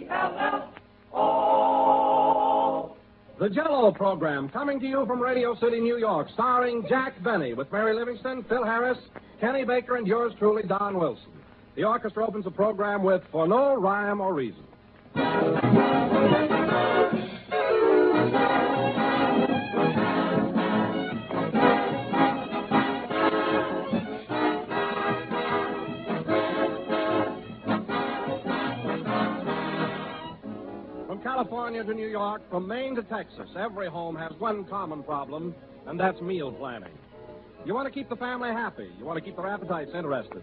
Jello. The Jello program, coming to you from Radio City, New York, starring Jack Benny with Mary Livingston, Phil Harris, Kenny Baker, and yours truly, Don Wilson. The orchestra opens the program with For No Rhyme or Reason. From California to New York, from Maine to Texas, every home has one common problem, and that's meal planning. You want to keep the family happy. You want to keep their appetites interested.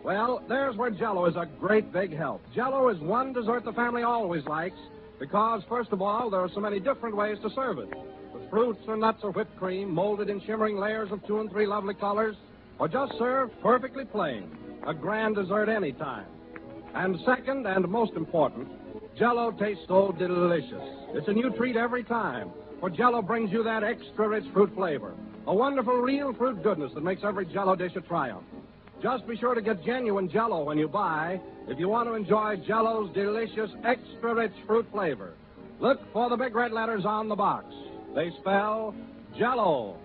Well, there's where Jello is a great big help. Jello is one dessert the family always likes because, first of all, there are so many different ways to serve it. With fruits or nuts or whipped cream, molded in shimmering layers of 2 and 3 lovely colors, or just served perfectly plain. A grand dessert any time. And second, and most important, Jello tastes so delicious. It's a new treat every time, for Jello brings you that extra rich fruit flavor. A wonderful real fruit goodness that makes every Jello dish a triumph. Just be sure to get genuine Jello when you buy if you want to enjoy Jello's delicious, extra rich fruit flavor. Look for the big red letters on the box. They spell Jello.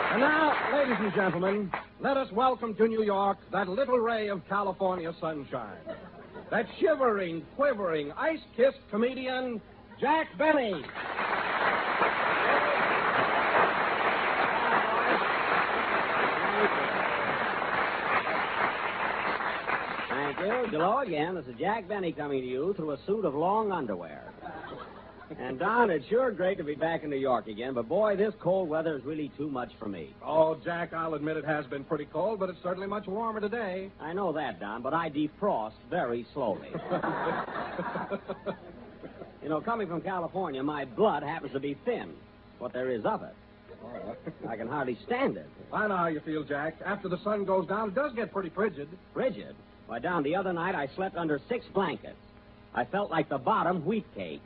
And now, ladies and gentlemen, let us welcome to New York that little ray of California sunshine. That shivering, quivering, ice-kissed comedian, Jack Benny. Thank you. Hello again. This is Jack Benny coming to you through a suit of long underwear. And, Don, it's sure great to be back in New York again, but, boy, this cold weather is really too much for me. Oh, Jack, I'll admit it has been pretty cold, but it's certainly much warmer today. I know that, Don, but I defrost very slowly. You know, coming from California, my blood happens to be thin, what there is of it. I can hardly stand it. I know how you feel, Jack. After the sun goes down, it does get pretty frigid. Frigid? Why, Don, the other night I slept under 6 blankets. I felt like the bottom wheat cake.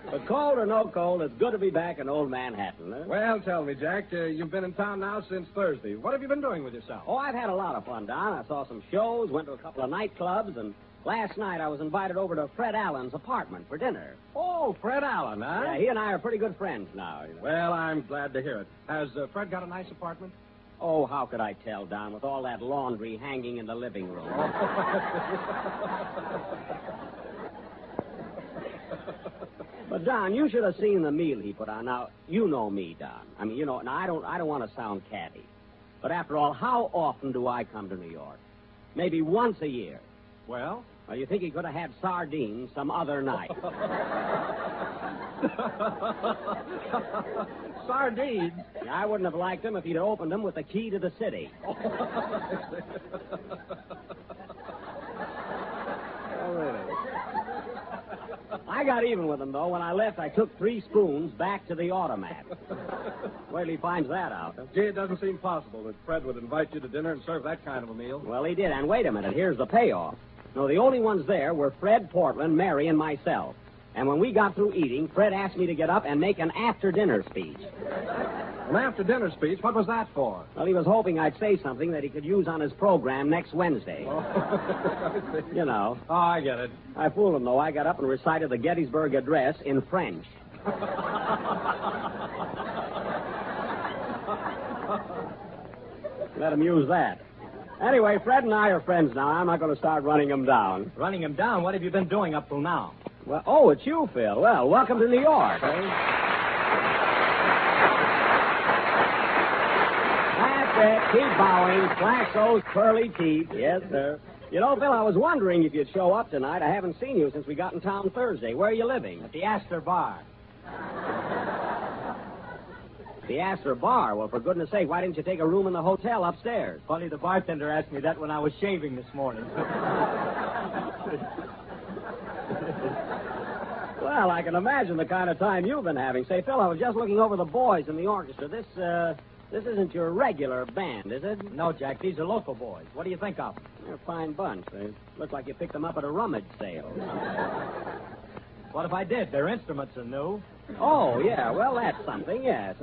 But cold or no cold, it's good to be back in old Manhattan, huh? Well, tell me, Jack, you've been in town now since Thursday. What have you been doing with yourself? Oh, I've had a lot of fun, Don. I saw some shows, went to a couple of nightclubs, and last night I was invited over to Fred Allen's apartment for dinner. Oh, Fred Allen, huh? Yeah, he and I are pretty good friends now. You know. Well, I'm glad to hear it. Has Fred got a nice apartment? Oh, how could I tell, Don, with all that laundry hanging in the living room? But, Don, you should have seen the meal he put on. Now, you know me, Don. I mean, you know, now I don't want to sound catty. But after all, how often do I come to New York? Maybe once a year. Well? Well, you think he could have had sardines some other night. Sardines? Yeah, I wouldn't have liked them if he'd opened them with the key to the city. Oh, really? I got even with him, though. When I left, I took 3 spoons back to the automat. Wait till he finds that out. Huh? Gee, it doesn't seem possible that Fred would invite you to dinner and serve that kind of a meal. Well, he did. And wait a minute. Here's the payoff. No, the only ones there were Fred, Portland, Mary, and myself. And when we got through eating, Fred asked me to get up and make an after-dinner speech. An after-dinner speech? What was that for? Well, he was hoping I'd say something that he could use on his program next Wednesday. Oh. You know. Oh, I get it. I fooled him, though. I got up and recited the Gettysburg Address in French. Let him use that. Anyway, Fred and I are friends now. I'm not going to start running him down. Running him down? What have you been doing up till now? Well, oh, it's you, Phil. Well, welcome to New York. Eh? That's it. Keep bowing. Flash those pearly teeth. Yes, sir. You know, Phil, I was wondering if you'd show up tonight. I haven't seen you since we got in town Thursday. Where are you living? At the Astor Bar. The Astor Bar? Well, for goodness sake, why didn't you take a room in the hotel upstairs? Funny, the bartender asked me that when I was shaving this morning. Well, I can imagine the kind of time you've been having. Say, Phil, I was just looking over the boys in the orchestra. This isn't your regular band, is it? No, Jack, these are local boys. What do you think of them? They're a fine bunch. They look like you picked them up at a rummage sale. What if I did? Their instruments are new. Oh, yeah, well, that's something, yes.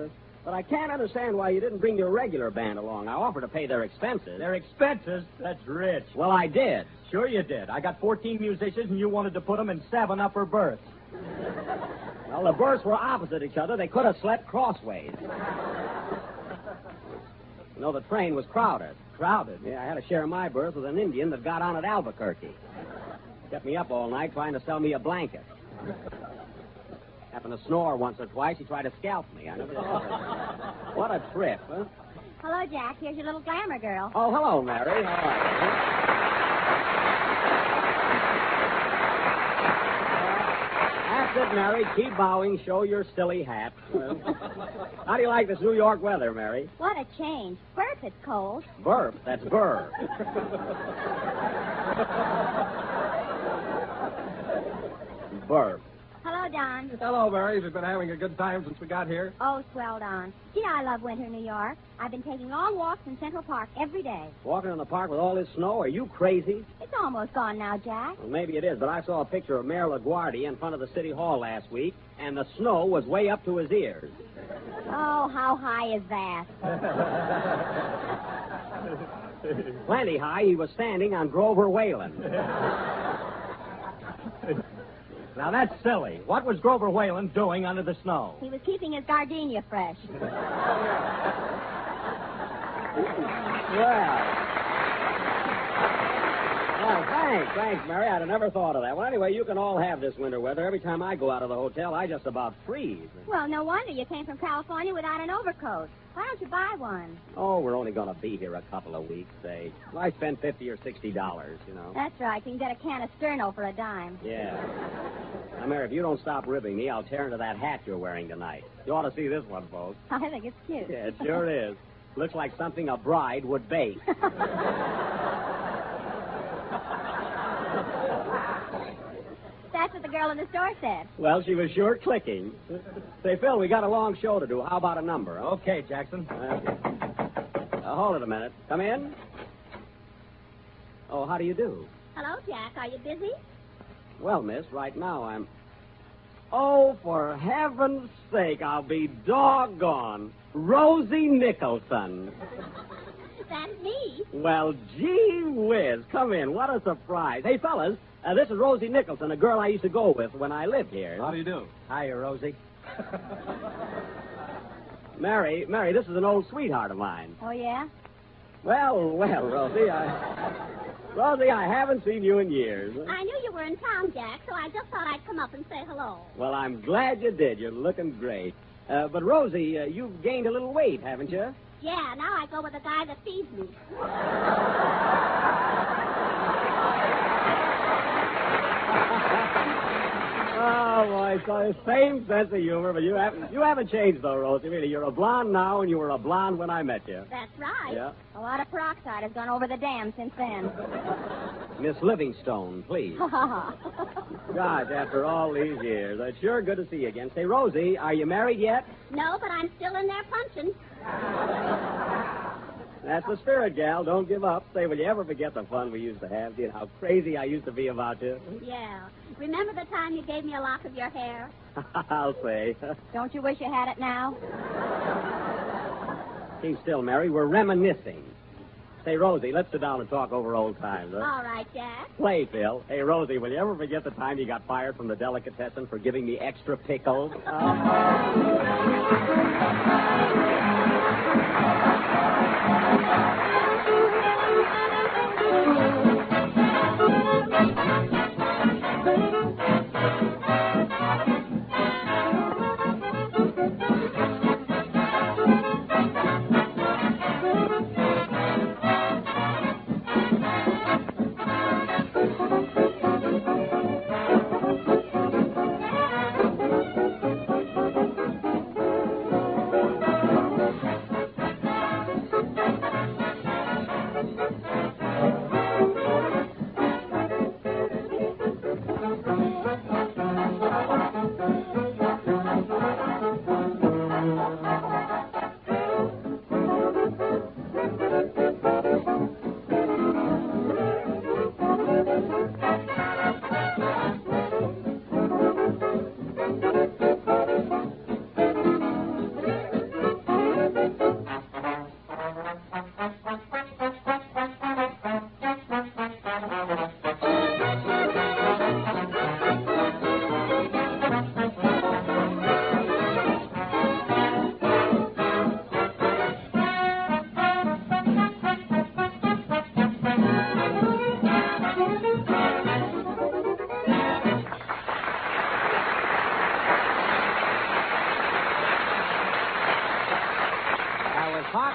But I can't understand why you didn't bring your regular band along. I offered to pay their expenses. Their expenses? That's rich. Well, I did. Sure you did. I got 14 musicians, and you wanted to put them in 7 upper berths. Well, the berths were opposite each other. They could have slept crossways. You know, the train was crowded. Crowded? Yeah, I had to share my berth with an Indian that got on at Albuquerque. Kept me up all night trying to sell me a blanket. Happened to snore once or twice. He tried to scalp me. I never thought. What a trip, huh? Hello, Jack. Here's your little glamour girl. Oh, hello, Mary. How are you? That's it, Mary. Keep bowing. Show your silly hat. How do you like this New York weather, Mary? What a change. Burp, it's cold. Burp. That's burr. Burp. Hello, Don. Hello, Mary. We've been having a good time since we got here. Oh, swell, Don. Gee, I love winter New York. I've been taking long walks in Central Park every day. Walking in the park with all this snow? Are you crazy? It's almost gone now, Jack. Well, maybe it is, but I saw a picture of Mayor LaGuardia in front of the City Hall last week, and the snow was way up to his ears. Oh, how high is that? Plenty high. He was standing on Grover Whalen. Now, that's silly. What was Grover Whalen doing under the snow? He was keeping his gardenia fresh. Well, thanks, Mary. I'd have never thought of that. Well, anyway, you can all have this winter weather. Every time I go out of the hotel, I just about freeze. Well, no wonder you came from California without an overcoat. Why don't you buy one? Oh, we're only going to be here a couple of weeks, say. I spend $50 or $60, you know. That's right. You can get a can of Sterno for a dime. Yeah. Now, Mary, if you don't stop ribbing me, I'll tear into that hat you're wearing tonight. You ought to see this one, folks. I think it's cute. Yeah, it sure is. Looks like something a bride would bake. That's what the girl in the store said. Well, she was sure clicking. Say, Phil, we got a long show to do. How about a number? Huh? Okay, Jackson. Hold it a minute. Come in. Oh, how do you do? Hello, Jack. Are you busy? Well, miss, right now I'm... Oh, for heaven's sake, I'll be doggone. Rosie Nicholson. That's me. Well, gee whiz. Come in. What a surprise. Hey, fellas, this is Rosie Nicholson, a girl I used to go with when I lived here. How do you do? Hiya, Rosie. Mary, this is an old sweetheart of mine. Oh, yeah? Well, Rosie, Rosie, I haven't seen you in years. I knew you were in town, Jack, so I just thought I'd come up and say hello. Well, I'm glad you did. You're looking great. But, Rosie, you've gained a little weight, haven't you? Yeah, now I go with the guy that feeds me. Oh, boy, so the same sense of humor, but you haven't changed, though, Rosie. Really, you're a blonde now, and you were a blonde when I met you. That's right. Yeah. A lot of peroxide has gone over the dam since then. Miss Livingstone, please. Gosh, after all these years, it's sure good to see you again. Say, Rosie, are you married yet? No, but I'm still in there punching. That's the spirit, gal. Don't give up. Say, will you ever forget the fun we used to have? You know, how crazy I used to be about you? Yeah. Remember the time you gave me a lock of your hair? I'll say. Don't you wish you had it now? Keep still, Mary. We're reminiscing. Say, Rosie, let's sit down and talk over old times, huh? All right, Jack. Play, Phil. Hey, Rosie, will you ever forget the time you got fired from the delicatessen for giving me extra pickles?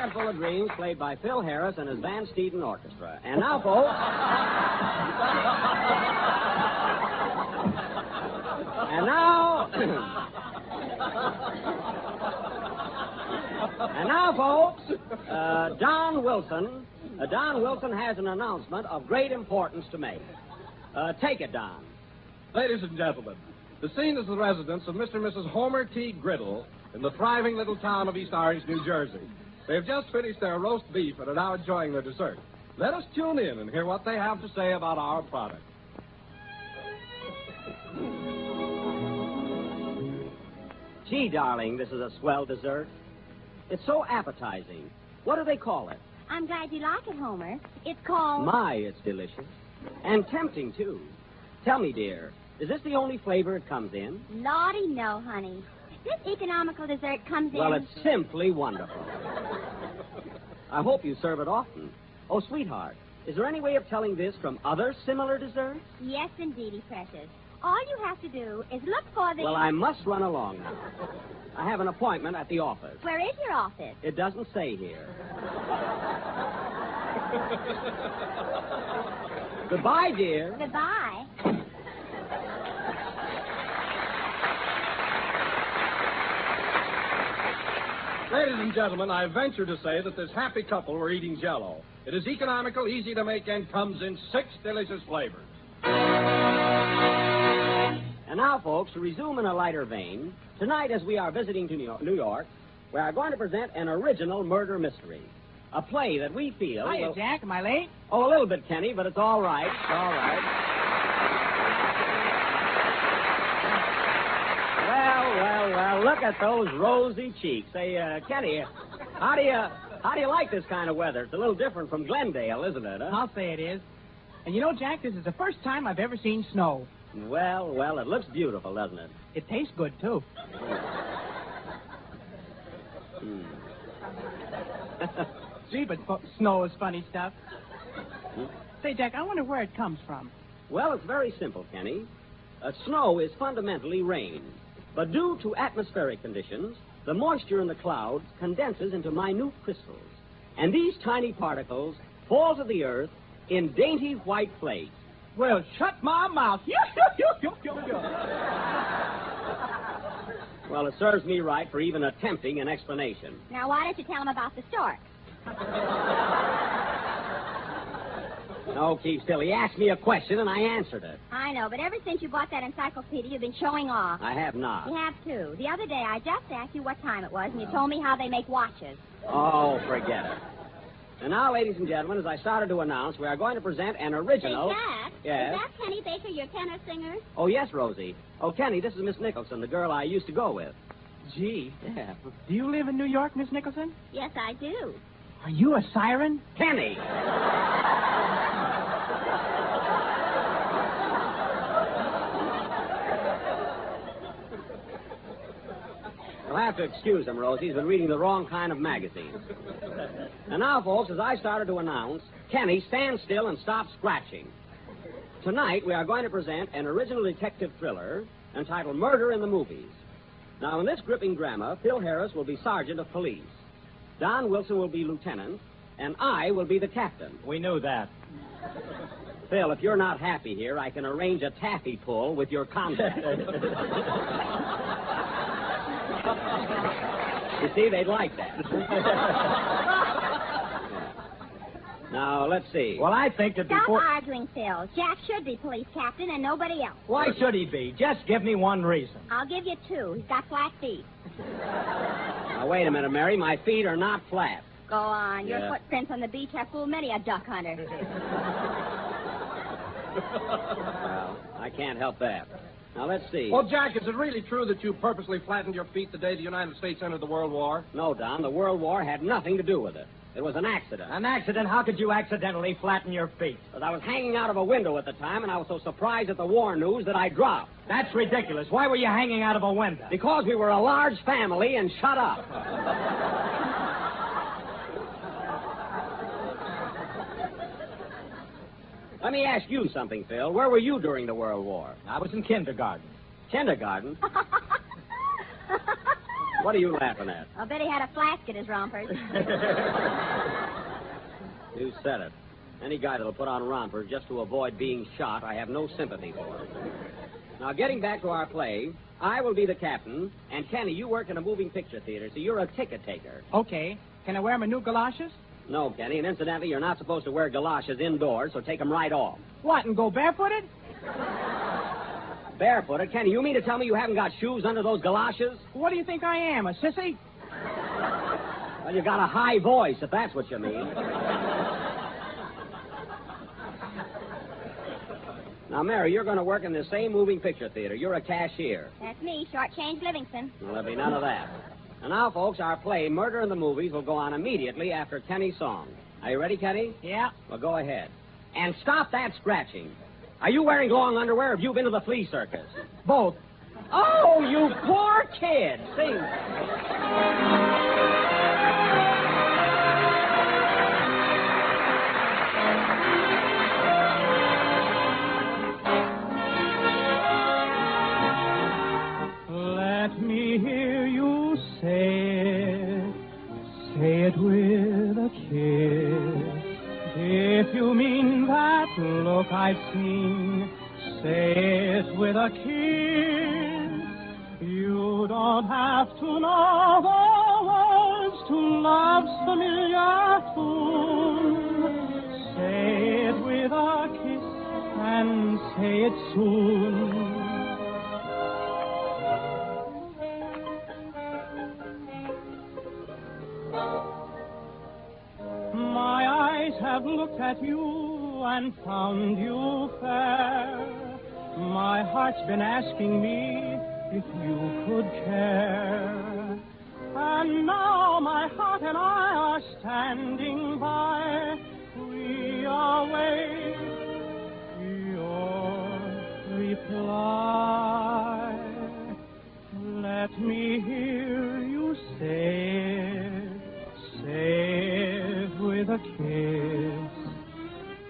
Heart Full of Dreams, played by Phil Harris and his Van Steeden Orchestra. And now, folks... and now... and now, folks, Don Wilson has an announcement of great importance to make. Take it, Don. Ladies and gentlemen, the scene is the residence of Mr. and Mrs. Homer T. Griddle in the thriving little town of East Orange, New Jersey. They've just finished their roast beef and are now enjoying their dessert. Let us tune in and hear what they have to say about our product. Gee, darling, this is a swell dessert. It's so appetizing. What do they call it? I'm glad you like it, Homer. It's called... My, it's delicious. And tempting, too. Tell me, dear, is this the only flavor it comes in? Lordy, no, honey. This economical dessert comes in... Well, it's simply wonderful. I hope you serve it often. Oh, sweetheart, is there any way of telling this from other similar desserts? Yes, indeedy, precious. All you have to do is look for the... Well, I must run along now. I have an appointment at the office. Where is your office? It doesn't say here. Goodbye, dear. Goodbye. Ladies and gentlemen, I venture to say that this happy couple were eating Jello. It is economical, easy to make, and comes in 6 delicious flavors. And now, folks, to resume in a lighter vein, tonight as we are visiting to New York, we are going to present an original murder mystery. A play that we feel... Hiya, Jack. Am I late? Oh, a little bit, Kenny, but it's all right. It's all right. Well, look at those rosy cheeks. Say, Kenny, how do you like this kind of weather? It's a little different from Glendale, isn't it, huh? I'll say it is. And you know, Jack, this is the first time I've ever seen snow. Well, it looks beautiful, doesn't it? It tastes good, too. Gee, but snow is funny stuff. Say, Jack, I wonder where it comes from. Well, it's very simple, Kenny. Snow is fundamentally rain. But due to atmospheric conditions, the moisture in the clouds condenses into minute crystals. And these tiny particles fall to the earth in dainty white flakes. Well, shut my mouth. Well, it serves me right for even attempting an explanation. Now, why don't you tell him about the stork? No, keep still. He asked me a question, and I answered it. I know, but ever since you bought that encyclopedia, you've been showing off. I have not. You have, too. The other day, I just asked you what time it was, and you told me how they make watches. Oh, forget it. And now, ladies and gentlemen, as I started to announce, we are going to present an original... Hey, Jack, yes? Is that Kenny Baker, your tenor singer? Oh, yes, Rosie. Oh, Kenny, this is Miss Nicholson, the girl I used to go with. Gee. Yeah. Do you live in New York, Miss Nicholson? Yes, I do. Are you a siren? Kenny! You'll have to excuse him, Rosie. He's been reading the wrong kind of magazines. And now, folks, as I started to announce, Kenny, stand still and stop scratching. Tonight, we are going to present an original detective thriller entitled Murder in the Movies. Now, in this gripping drama, Phil Harris will be sergeant of police. Don Wilson will be lieutenant, and I will be the captain. We knew that. Phil, if you're not happy here, I can arrange a taffy pull with your contact. You see, they'd like that. Now, let's see. Well, I think that Stop before... arguing, Phil. Jack should be police captain and nobody else. Why should he be? Just give me one reason. I'll give you 2. He's got flat feet. Now, wait a minute, Mary. My feet are not flat. Go on. Your Yeah. footprints on the beach have fooled many a duck hunter. Well, I can't help that. Now, let's see. Well, Jack, is it really true that you purposely flattened your feet the day the United States entered the World War? No, Don, the World War had nothing to do with it. It was an accident. An accident? How could you accidentally flatten your feet? But I was hanging out of a window at the time, and I was so surprised at the war news that I dropped. That's ridiculous. Why were you hanging out of a window? Because we were a large family, and shut up. Let me ask you something, Phil. Where were you during the World War? I was in kindergarten. Kindergarten? What are you laughing at? I'll bet he had a flask at his rompers. You said it. Any guy that'll put on rompers just to avoid being shot, I have no sympathy for. Now, getting back to our play, I will be the captain, and Kenny, you work in a moving picture theater, so you're a ticket taker. Okay. Can I wear my new galoshes? No, Kenny, and incidentally, you're not supposed to wear galoshes indoors, so take them right off. What, and go barefooted? Barefooted? Kenny, you mean to tell me you haven't got shoes under those galoshes? What do you think I am, a sissy? Well, you got a high voice, if that's what you mean. Now, Mary, you're going to work in the same moving picture theater. You're a cashier. That's me, Shortchange Livingston. Well, there'll be none of that. And now, folks, our play, Murder in the Movies, will go on immediately after Kenny's song. Are you ready, Kenny? Yeah. Well, go ahead. And stop that scratching. Are you wearing long underwear or have you been to the flea circus? Both. Oh, you poor kid. Sing. Let me hear you say it with a kiss. If you mean that look I've seen, say it with a kiss. You don't have to know the words to love's familiar tune. Say it with a kiss and say it soon. My eyes have looked at you and found you fair. My heart's been asking me if you could care. And now my heart and I are standing by. We await your reply. Let me hear you say it with a kiss.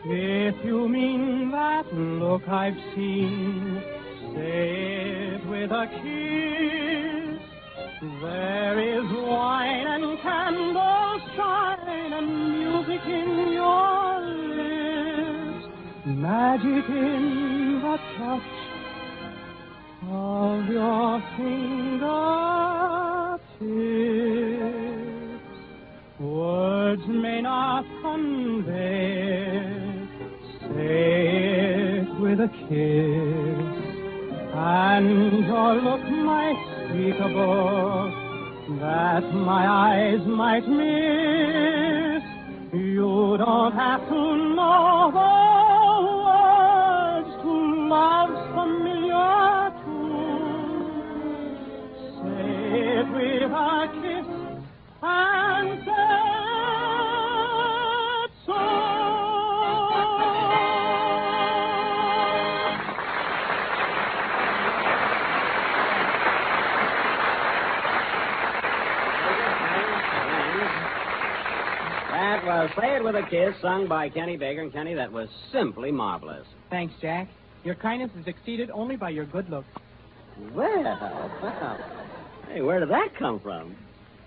If you mean that look I've seen, say it with a kiss. There is wine and candles shine and music in your lips, magic in the touch of your fingertips. Words may not convey. Say it with a kiss, and your look might speak a book that my eyes might miss. You don't have to know the words to love's familiar tune. Say it with a kiss and say it so. That was Say It With a Kiss, sung by Kenny Baker. And Kenny, that was simply marvelous. Thanks, Jack. Your kindness is exceeded only by your good looks. Well. Hey, where did that come from?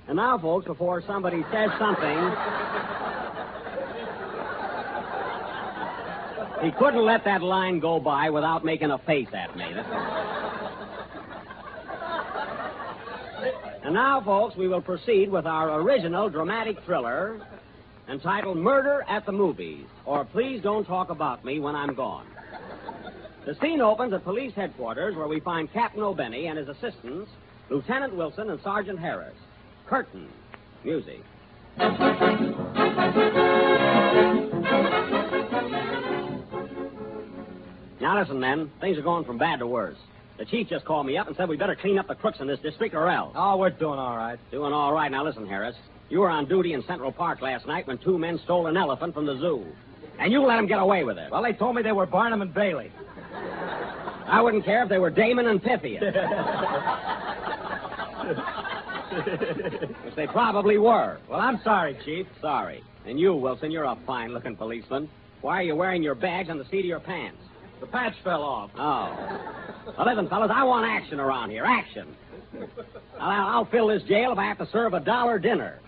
And now, folks, before somebody says something, he couldn't let that line go by without making a face at me. And now, folks, we will proceed with our original dramatic thriller entitled Murder at the Movies, or Please Don't Talk About Me When I'm Gone. The scene opens at police headquarters, where we find Captain O'Benny and his assistants, Lieutenant Wilson and Sergeant Harris. Curtain. Music. Now listen, men. Things are going from bad to worse. The chief just called me up and said we better clean up the crooks in this district or else. Oh, we're doing all right. Doing all right. Now listen, Harris. You were on duty in Central Park last night when two men stole an elephant from the zoo. And you let them get away with it. Well, they told me they were Barnum and Bailey. I wouldn't care if they were Damon and Pythias. Which they probably were. Well, I'm sorry, Chief. Sorry. And you, Wilson, you're a fine-looking policeman. Why are you wearing your badge on the seat of your pants? The patch fell off. Oh. Well, listen, fellas, I want action around here. Action. I'll fill this jail if I have to serve $1 dinner.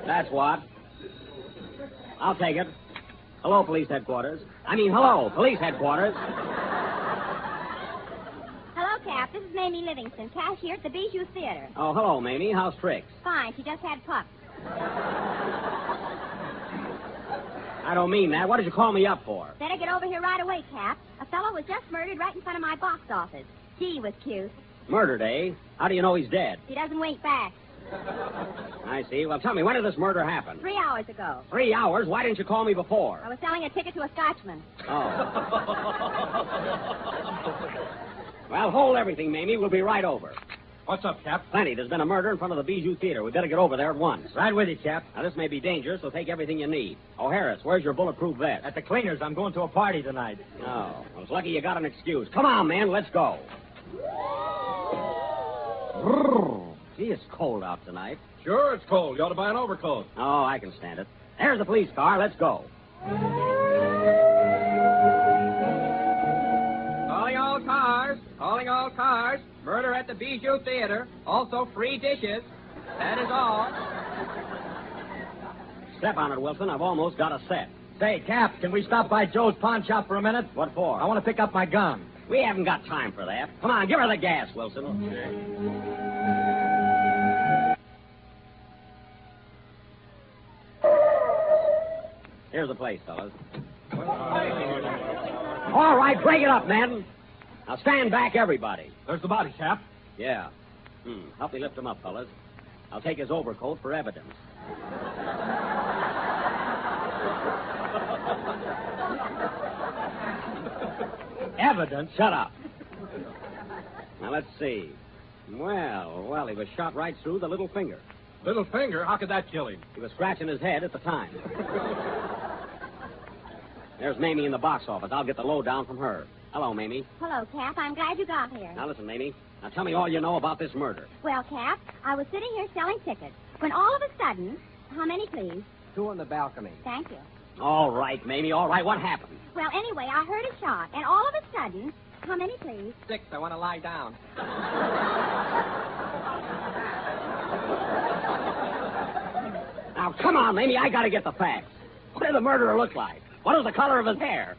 That's what. I'll take it. Hello, police headquarters. Hello, police headquarters. Hello, Cap. This is Mamie Livingston, cashier at the Bijou Theater. Oh, hello, Mamie. How's Trix? Fine. She just had pups. I don't mean that. What did you call me up for? Better get over here right away, Cap. A fellow was just murdered right in front of my box office. Gee, was cute. Murdered, eh? How do you know he's dead? He doesn't wink back. I see. Well, tell me, when did this murder happen? 3 hours ago. 3 hours? Why didn't you call me before? I was selling a ticket to a Scotchman. Oh. Well, hold everything, Mamie. We'll be right over. What's up, Cap? Plenty. There's been a murder in front of the Bijou Theater. We better get over there at once. Right with you, Cap. Now, this may be dangerous, so take everything you need. Oh, Harris, where's your bulletproof vest? At the cleaners. I'm going to a party tonight. Oh, I was lucky you got an excuse. Come on, man. Let's go. Gee, it's cold out tonight. Sure, it's cold. You ought to buy an overcoat. Oh, I can stand it. There's the police car. Let's go. Calling all cars. Calling all cars. Murder at the Bijou Theater. Also free dishes. That is all. Step on it, Wilson. I've almost got a set. Say, Cap, can we stop by Joe's pawn shop for a minute? What for? I want to pick up my gun. We haven't got time for that. Come on, give her the gas, Wilson. Okay. Here's the place, fellas. All right, break it up, men. Now stand back, everybody. There's the body, Cap. Yeah. Help me lift him up, fellas. I'll take his overcoat for evidence. Evidence? Shut up. Now, let's see. Well, he was shot right through the little finger. Little finger? How could that kill him? He was scratching his head at the time. There's Mamie in the box office. I'll get the lowdown from her. Hello, Mamie. Hello, Cap. I'm glad you got here. Now, listen, Mamie. Now, tell me all you know about this murder. Well, Cap, I was sitting here selling tickets when all of a sudden... How many, please? 2 on the balcony. Thank you. All right, Mamie, all right. What happened? Well, anyway, I heard a shot, and all of a sudden... How many, please? 6. I want to lie down. Now, come on, Mamie. I got to get the facts. What did the murderer look like? What was the color of his hair?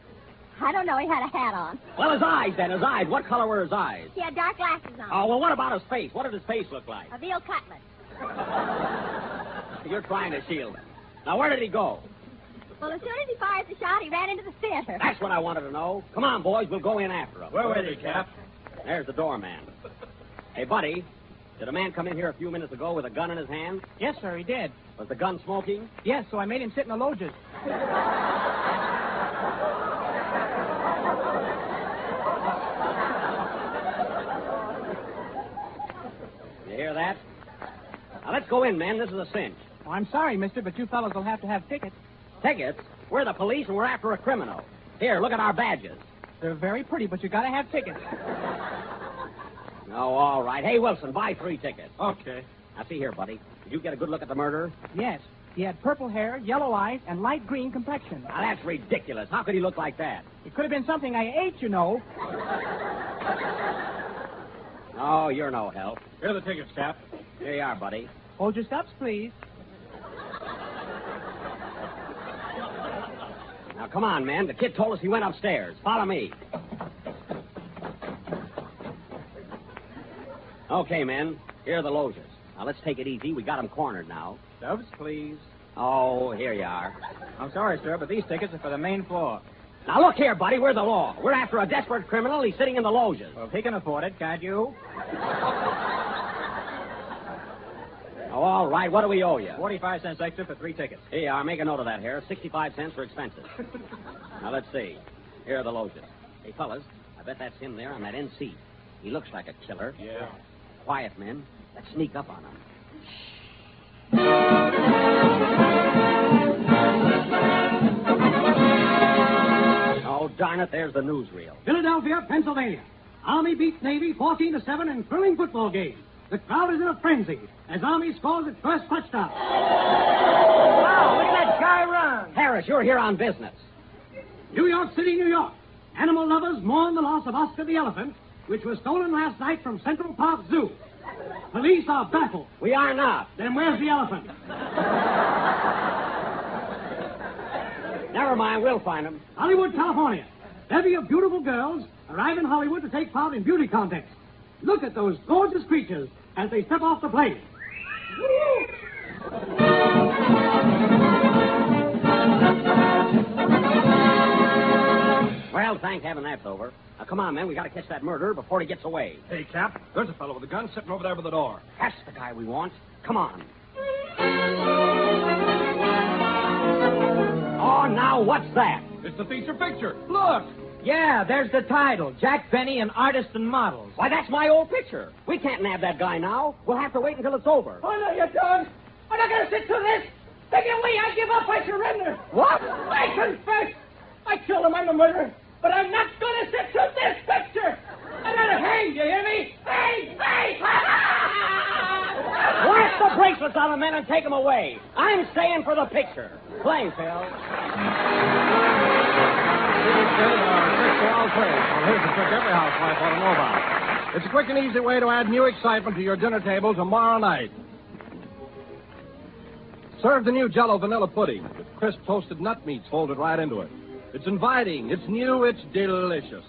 I don't know. He had a hat on. Well, his eyes, then. His eyes. What color were his eyes? He had dark glasses on. Oh, well, what about his face? What did his face look like? A veal cutlet. You're trying to shield him. Now, where did he go? Well, as soon as he fired the shot, he ran into the theater. That's what I wanted to know. Come on, boys. We'll go in after him. Where with you, Cap? There's the doorman. Hey, buddy, did a man come in here a few minutes ago with a gun in his hand? Yes, sir, he did. Was the gun smoking? Yes, so I made him sit in the loges. You hear that? Now, let's go in, men. This is a cinch. Oh, I'm sorry, mister, but you fellows will have to have tickets. Tickets? We're the police, and we're after a criminal. Here, look at our badges. They're very pretty, but you gotta have tickets. Oh, all right. Hey, Wilson, buy 3 tickets. Okay. Now, see here, buddy. Did you get a good look at the murderer? Yes. He had purple hair, yellow eyes, and light green complexion. Now, that's ridiculous. How could he look like that? It could have been something I ate, you know. Oh, you're no help. Here are the tickets, Cap. Here you are, buddy. Hold your steps, please. Now, come on, man. The kid told us he went upstairs. Follow me. Okay, men. Here are the loges. Now, let's take it easy. We got him cornered now. Doves, please. Oh, here you are. I'm sorry, sir, but these tickets are for the main floor. Now, look here, buddy. We're the law. We're after a desperate criminal. He's sitting in the loges. Well, if he can afford it, can't you? Oh, all right. What do we owe you? 45 cents extra for 3 tickets. Here you are. Make a note of that, Harris. 65 cents for expenses. Now, let's see. Here are the loges. Hey, fellas, I bet that's him there on that end seat. He looks like a killer. Yeah. Quiet, men. Let's sneak up on him. Oh, darn it, there's the newsreel. Philadelphia, Pennsylvania. Army beats Navy 14-7 in thrilling football game. The crowd is in a frenzy as Army scores its first touchdown. Wow, look at that guy run. Harris, you're here on business. New York City, New York. Animal lovers mourn the loss of Oscar the elephant, which was stolen last night from Central Park Zoo. Police are baffled. We are not. Then where's the elephant? Never mind, we'll find him. Hollywood, California. Bevy of beautiful girls arrive in Hollywood to take part in beauty contests. Look at those gorgeous creatures as they step off the plane. Well, thank heaven that's over. Now, come on, men. We got to catch that murderer before he gets away. Hey, Cap, there's a fellow with a gun sitting over there by the door. That's the guy we want. Come on. Oh, now what's that? It's the feature picture. Look! Yeah, there's the title. Jack Benny and Artists and Models. Why, that's my old picture. We can't nab that guy now. We'll have to wait until it's over. Oh, no, you don't. I'm not going to sit through this. Take it away. I give up. I surrender. What? I confess. I killed him. I'm the murderer. But I'm not going to sit through this picture. I'm going to hang, you hear me? Hang! Hang! Blast the bracelets on the men and take them away. I'm staying for the picture. Play, Phil. Here's a trick every housewife ought to know about. It's a quick and easy way to add new excitement to your dinner table tomorrow night. Serve the new Jello vanilla pudding with crisp toasted nut meats folded right into it. It's inviting, it's new, it's delicious.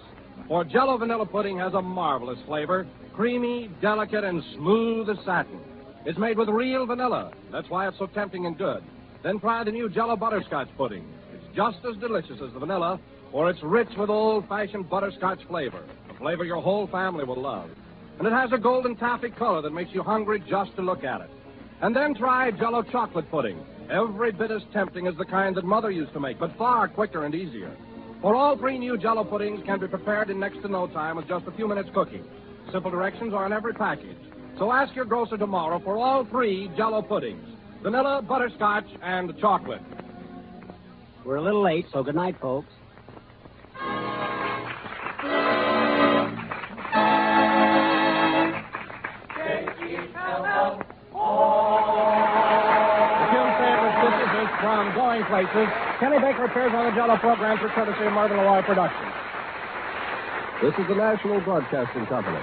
For Jello vanilla pudding has a marvelous flavor, creamy, delicate, and smooth as satin. It's made with real vanilla. That's why it's so tempting and good. Then try the new Jello butterscotch pudding. It's just as delicious as the vanilla, for it's rich with old-fashioned butterscotch flavor, a flavor your whole family will love. And it has a golden taffy color that makes you hungry just to look at it. And then try Jello chocolate pudding. Every bit as tempting as the kind that Mother used to make, but far quicker and easier. For all three new Jello puddings can be prepared in next to no time with just a few minutes cooking. Simple directions are in every package. So ask your grocer tomorrow for all three Jello puddings. Vanilla, butterscotch, and chocolate. We're a little late, so good night, folks. From Going Places, Kenny Baker appears on the Jello program for courtesy of Marvin Loy Productions. This is the National Broadcasting Company.